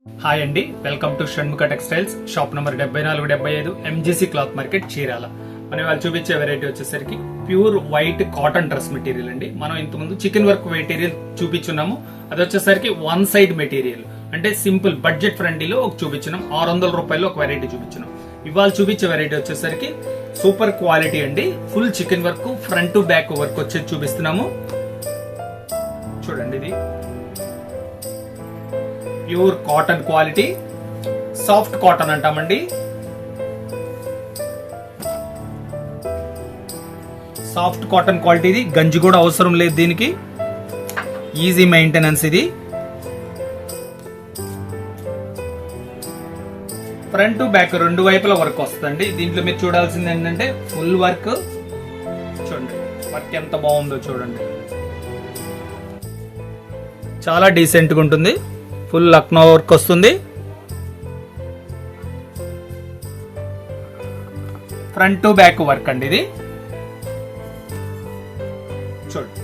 Hi అండి, welcome to Shanmukha textiles. Shop number 7475 MGC cloth market Chirala. మనం వాళ్ళు చూపించే వెరైటీ వచ్చేసరికి pure white cotton dress material అండి. మనం ఇంతకుముందు చికెన్ వర్క్ మెటీరియల్ చూపించున్నాము. అది వచ్చేసరికి వన్ సైడ్ మెటీరియల్ అంటే సింపుల్ బడ్జెట్ ఫ్రెండ్లీలో ఒక చూపించినాం. 600 రూపాయలు ఒక వెరైటీ చూపించినాం. ఇవాళ చూపించే వెరైటీ వచ్చేసరికి సూపర్ క్వాలిటీ అండి. Full chicken work front to back work వచ్చేది చూపిస్తున్నాము. చూడండి, ఇది pure cotton quality, soft cotton అంటామండి. సాఫ్ట్ కాటన్ క్వాలిటీ, ఇది గంజి కూడా అవసరం లేదు దీనికి. Easy maintenance. ఇది ఫ్రంట్ టు బ్యాక్ రెండు వైపుల వర్క్ వస్తుందండి. దీంట్లో మీరు చూడాల్సింది ఏంటంటే ఫుల్ వర్క్. చూడండి వర్క్ ఎంత బాగుందో చూడండి, చాలా డీసెంట్ గా ఉంటుంది. ఫుల్ లక్నో వర్క్ వస్తుంది. ఫ్రంట్ టు బ్యాక్ వర్క్ అండి ఇది. చూడండి,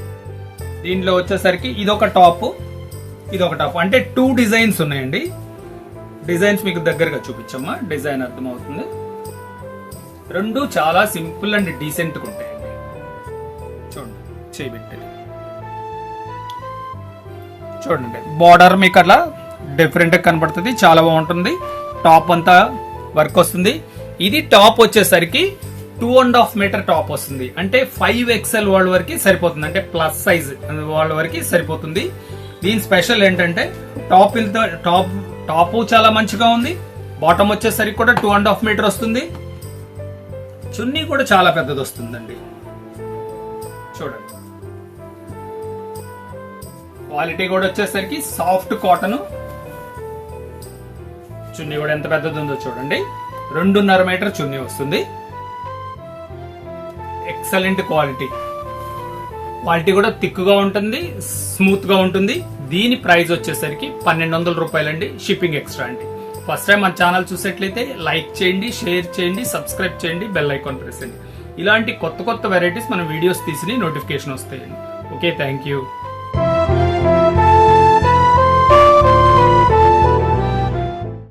దీంట్లో వచ్చేసరికి ఇదొక టాప్, ఇదొక టాప్, అంటే 2 డిజైన్స్ ఉన్నాయండి. డిజైన్స్ మీకు దగ్గరగా చూపించమ్మా, డిజైన్ అర్థమవుతుంది. రెండు చాలా సింపుల్ అండ్ డీసెంట్ గా ఉంటాయండి. చూడండి, చేయబెట్టేది చూడండి. బార్డర్ మీకు అట్లా డిఫరెంట్ గా కనబడుతుంది, చాలా బాగుంటుంది. టాప్ అంతా వర్క్ వస్తుంది. ఇది టాప్ వచ్చేసరికి 2.5 మీటర్ టాప్ వస్తుంది. అంటే 5XL వాళ్ళ వరకు సరిపోతుంది, అంటే ప్లస్ సైజ్ వాళ్ళ వరకు సరిపోతుంది. దీని స్పెషల్ ఏంటంటే టాప్ చాలా మంచిగా ఉంది. బాటమ్ వచ్చేసరికి కూడా 2.5 మీటర్ వస్తుంది. చున్నీ కూడా చాలా పెద్దది వస్తుందండి. చూడండి, క్వాలిటీ కూడా వచ్చేసరికి సాఫ్ట్ కాటన్. చున్నీ కూడా ఎంత పెద్దది ఉందో చూడండి. 2.5 మీటర్ చున్నీ వస్తుంది. Excellent quality. క్వాలిటీ కూడా థిక్ గా ఉంటుంది, స్మూత్ గా ఉంటుంది. దీని ప్రైస్ వచ్చేసరికి 1200 రూపాయలండి. షిప్పింగ్ ఎక్స్ట్రా అండి. ఫస్ట్ టైం మన ఛానల్ చూసేట్లయితే లైక్ చేయండి, షేర్ చేయండి, సబ్స్క్రైబ్ చేయండి, బెల్ ఐకాన్ ప్రెస్ చేయండి. ఇలాంటి కొత్త వెరైటీస్ మన వీడియోస్ తీసి నోటిఫికేషన్ వస్తాయండి. Okay, thank you.